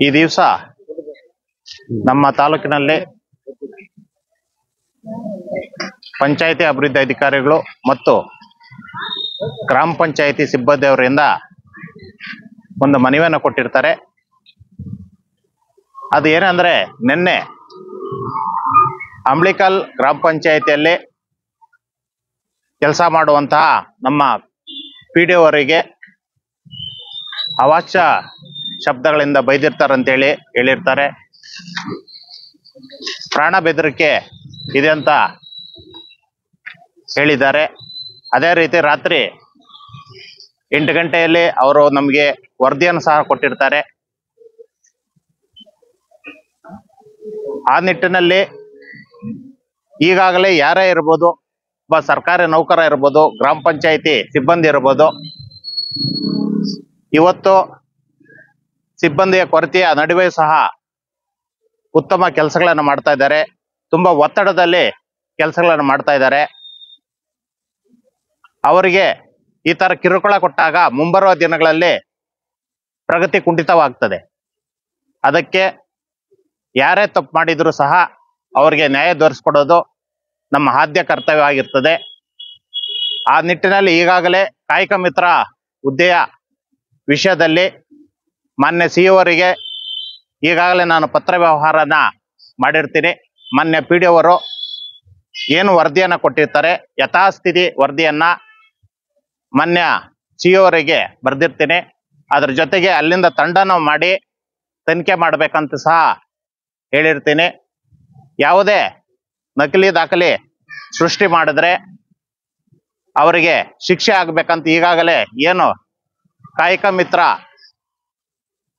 ಈ ದಿವಸ ನಮ್ಮ ತಾಲೂಕಿನಲ್ಲಿ ಪಂಚಾಯಿತಿ ಅಭಿವೃದ್ಧಿ ಅಧಿಕಾರಿಗಳು ಮತ್ತು ಗ್ರಾಮ ಪಂಚಾಯಿತಿ ಸಿಬ್ಬಂದಿಯವರಿಂದ ಒಂದು ಮನವಿಯನ್ನು ಕೊಟ್ಟಿರ್ತಾರೆ. ಅದು ಏನಂದ್ರೆ, ನಿನ್ನೆ ಅಂಬ್ಲಿಕಲ್ ಗ್ರಾಮ ಪಂಚಾಯಿತಿಯಲ್ಲಿ ಕೆಲಸ ಮಾಡುವಂತಹ ನಮ್ಮ PDO ಅವರಿಗೆ ಅವಾಚ್ಯ ಶಬ್ದಗಳಿಂದ ಬೈದಿರ್ತಾರಂತೇಳಿ ಹೇಳಿರ್ತಾರೆ. ಪ್ರಾಣ ಬೆದರಿಕೆ ಇದೆ ಅಂತ ಹೇಳಿದ್ದಾರೆ. ಅದೇ ರೀತಿ ರಾತ್ರಿ 8 ಗಂಟೆಯಲ್ಲಿ ಅವರು ನಮಗೆ ವರದಿಯನ್ನು ಸಹ ಕೊಟ್ಟಿರ್ತಾರೆ. ಆ ನಿಟ್ಟಿನಲ್ಲಿ ಈಗಾಗಲೇ ಯಾರೇ ಇರ್ಬೋದು, ಒಬ್ಬ ಸರ್ಕಾರಿ ನೌಕರ ಇರ್ಬೋದು, ಗ್ರಾಮ ಪಂಚಾಯಿತಿ ಸಿಬ್ಬಂದಿ ಇರ್ಬೋದು, ಇವತ್ತು ಸಿಬ್ಬಂದಿಯ ಕೊರತೆಯ ನಡುವೆ ಸಹ ಉತ್ತಮ ಕೆಲಸಗಳನ್ನು ಮಾಡ್ತಾ ಇದ್ದಾರೆ. ತುಂಬಾ ಒತ್ತಡದಲ್ಲಿ ಕೆಲಸಗಳನ್ನು ಮಾಡ್ತಾ ಇದ್ದಾರೆ. ಅವರಿಗೆ ಈ ತರ ಕಿರುಕುಳ ಕೊಟ್ಟಾಗ ಮುಂಬರುವ ದಿನಗಳಲ್ಲಿ ಪ್ರಗತಿ ಕುಂಠಿತವಾಗ್ತದೆ. ಅದಕ್ಕೆ ಯಾರೇ ತಪ್ಪು ಮಾಡಿದ್ರು ಸಹ ಅವರಿಗೆ ನ್ಯಾಯ ದೊರಕಿಸ್ಕೊಡೋದು ನಮ್ಮ ಆದ್ಯ ಕರ್ತವ್ಯ ಆಗಿರ್ತದೆ. ಆ ನಿಟ್ಟಿನಲ್ಲಿ ಈಗಾಗಲೇ ಕಾಯಕ ಮಿತ್ರ ಹುದ್ದೆಯ ವಿಷಯದಲ್ಲಿ ಮಾನ್ಯ CEO ಅವರಿಗೆ ಈಗಾಗಲೇ ನಾನು ಪತ್ರ ವ್ಯವಹಾರನ ಮಾಡಿರ್ತೀನಿ. ಮಾನ್ಯ PDO ಅವರು ಏನು ವರದಿಯನ್ನ ಕೊಟ್ಟಿರ್ತಾರೆ, ಯಥಾಸ್ಥಿತಿ ವರದಿಯನ್ನ ಮಾನ್ಯ CEO ಅವರಿಗೆ ಬರೆದಿರ್ತೀನಿ. ಅದ್ರ ಜೊತೆಗೆ ಅಲ್ಲಿಂದ ತಂಡನ ಮಾಡಿ ತನಿಖೆ ಮಾಡ್ಬೇಕಂತ ಸಹ ಹೇಳಿರ್ತೀನಿ. ಯಾವುದೇ ನಕಲಿ ದಾಖಲೆ ಸೃಷ್ಟಿ ಮಾಡಿದ್ರೆ ಅವರಿಗೆ ಶಿಕ್ಷೆ ಆಗ್ಬೇಕಂತ ಈಗಾಗಲೇ ಏನು ಕಾಯಕ ಮಿತ್ರ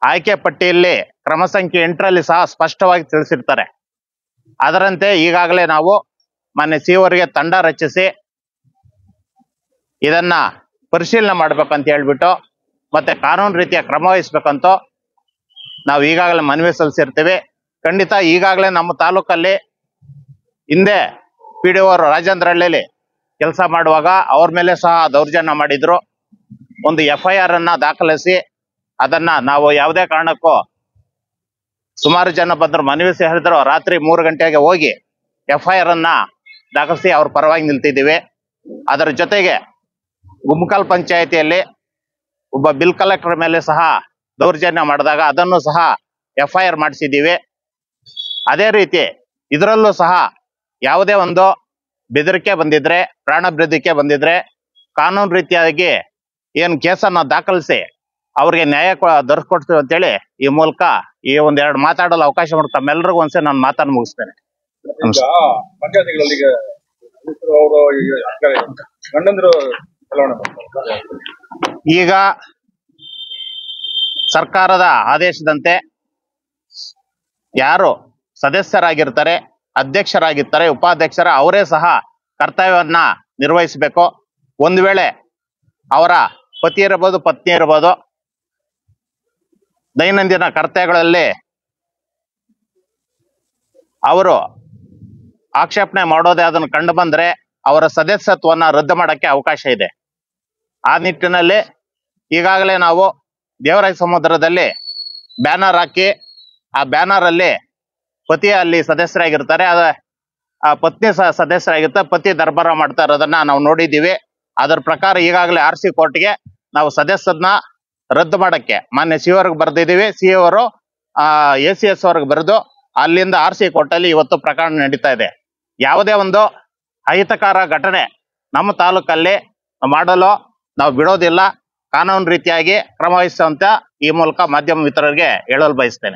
ಆಯ್ಕೆ ಪಟ್ಟಿಯಲ್ಲಿ ಕ್ರಮ ಸಂಖ್ಯೆ 8ರಲ್ಲಿ ಸಹ ಸ್ಪಷ್ಟವಾಗಿ ತಿಳಿಸಿರ್ತಾರೆ. ಅದರಂತೆ ಈಗಾಗಲೇ ನಾವು ಮಾನ್ಯ CEO ಅವರಿಗೆ ತಂಡ ರಚಿಸಿ ಇದನ್ನ ಪರಿಶೀಲನೆ ಮಾಡ್ಬೇಕಂತ ಹೇಳ್ಬಿಟ್ಟು ಮತ್ತೆ ಕಾನೂನು ರೀತಿಯ ಕ್ರಮ ವಹಿಸ್ಬೇಕಂತ ನಾವು ಈಗಾಗಲೇ ಮನವಿ ಸಲ್ಲಿಸಿರ್ತೀವಿ. ಖಂಡಿತ ಈಗಾಗಲೇ ನಮ್ಮ ತಾಲೂಕಲ್ಲಿ ಹಿಂದೆ PDO ಅವರು ರಾಜೇಂದ್ರ ಹಳ್ಳಿಯಲ್ಲಿ ಕೆಲಸ ಮಾಡುವಾಗ ಅವ್ರ ಮೇಲೆ ಸಹ ದೌರ್ಜನ್ಯ ಮಾಡಿದ್ರು. ಒಂದು FIR ಅನ್ನ ದಾಖಲಿಸಿ ಅದನ್ನ ನಾವು ಯಾವುದೇ ಕಾರಣಕ್ಕೂ ಸುಮಾರು ಜನ ಬಂದ್ರು, ಮನವಿ ಹೇಳಿದ್ರು, ರಾತ್ರಿ 3 ಗಂಟೆಗೆ ಹೋಗಿ FIR ಅನ್ನ ದಾಖಲಿಸಿ ಅವ್ರ ಪರವಾಗಿ ನಿಲ್ತಿದ್ದೀವಿ. ಅದರ ಜೊತೆಗೆ ಗುಮ್ಮಕಲ್ ಪಂಚಾಯಿತಿಯಲ್ಲಿ ಒಬ್ಬ ಬಿಲ್ ಕಲೆಕ್ಟರ್ ಮೇಲೆ ಸಹ ದೌರ್ಜನ್ಯ ಮಾಡಿದಾಗ ಅದನ್ನು ಸಹ FIR ಮಾಡಿಸಿದ್ದೀವಿ. ಅದೇ ರೀತಿ ಇದರಲ್ಲೂ ಸಹ ಯಾವುದೇ ಒಂದು ಬೆದರಿಕೆ ಬಂದಿದ್ರೆ, ಪ್ರಾಣ ಬೆದರಿಕೆ ಬಂದಿದ್ರೆ ಕಾನೂನು ರೀತಿಯಾಗಿ ಏನು ಕೇಸನ್ನ ದಾಖಲಿಸಿ ಅವ್ರಿಗೆ ನ್ಯಾಯ ದೊರಕಿಸ್ಕೊಡ್ತೀವಿ ಅಂತೇಳಿ ಈ ಮೂಲಕ ಈ ಒಂದೆರಡು ಮಾತಾಡಲು ಅವಕಾಶ ಮಾಡಿ ತಮ್ಮೆಲ್ಲರಿಗೂ ಒಂದ್ಸರಿ ನಾನು ಮಾತನ್ನು ಮುಗಿಸ್ತೇನೆ. ಈಗ ಸರ್ಕಾರದ ಆದೇಶದಂತೆ ಯಾರು ಸದಸ್ಯರಾಗಿರ್ತಾರೆ, ಅಧ್ಯಕ್ಷರಾಗಿರ್ತಾರೆ, ಉಪಾಧ್ಯಕ್ಷರ ಅವರೇ ಸಹ ಕರ್ತವ್ಯವನ್ನ ನಿರ್ವಹಿಸಬೇಕು. ಒಂದು ವೇಳೆ ಅವರ ಪತಿ ಇರಬಹುದು, ಪತ್ನಿ ಇರಬಹುದು, ದೈನಂದಿನ ಕರ್ತವ್ಯಗಳಲ್ಲಿ ಅವರು ಆಕ್ಷೇಪಣೆ ಮಾಡೋದೇ ಅದನ್ನು ಕಂಡು ಬಂದ್ರೆ ಅವರ ಸದಸ್ಯತ್ವವನ್ನ ರದ್ದು ಮಾಡಕ್ಕೆ ಅವಕಾಶ ಇದೆ. ಆ ನಿಟ್ಟಿನಲ್ಲಿ ಈಗಾಗಲೇ ನಾವು ದೇವರಾಯ ಸಮುದ್ರದಲ್ಲಿ ಬ್ಯಾನರ್ ಹಾಕಿ ಆ ಬ್ಯಾನರ್ ಅಲ್ಲಿ ಪತಿ ಅಲ್ಲಿ ಸದಸ್ಯರಾಗಿರ್ತಾರೆ, ಆ ಪತ್ನಿ ಸದಸ್ಯರಾಗಿರ್ತಾರೆ, ಪತಿ ದರ್ಬಾರ ಮಾಡ್ತಾ ಇರೋದನ್ನ ನಾವು ನೋಡಿದ್ದೀವಿ. ಅದರ ಪ್ರಕಾರ ಈಗಾಗಲೇ RC ಕೋರ್ಟ್ಗೆ ನಾವು ಸದಸ್ಯರನ್ನ ರದ್ದು ಮಾಡಕ್ಕೆ ಮಾನ್ಯ CEO ಅವ್ರಿಗೆ ಬರೆದಿದ್ದೀವಿ. CEO ಅವರು ACS ಅವ್ರಿಗೆ ಬರೆದು ಅಲ್ಲಿಂದ RC ಕೋರ್ಟಲ್ಲಿ ಇವತ್ತು ಪ್ರಕರಣ ನಡೀತಾ ಇದೆ. ಯಾವುದೇ ಒಂದು ಅಹಿತಕರ ಘಟನೆ ನಮ್ಮ ತಾಲೂಕಲ್ಲಿ ಮಾಡಲು ನಾವು ಬಿಡೋದಿಲ್ಲ. ಕಾನೂನು ರೀತಿಯಾಗಿ ಕ್ರಮ ವಹಿಸುವಂತ ಈ ಮೂಲಕ ಮಾಧ್ಯಮ ಮಿತ್ರರಿಗೆ ಹೇಳಲು ಬಯಸ್ತೇನೆ.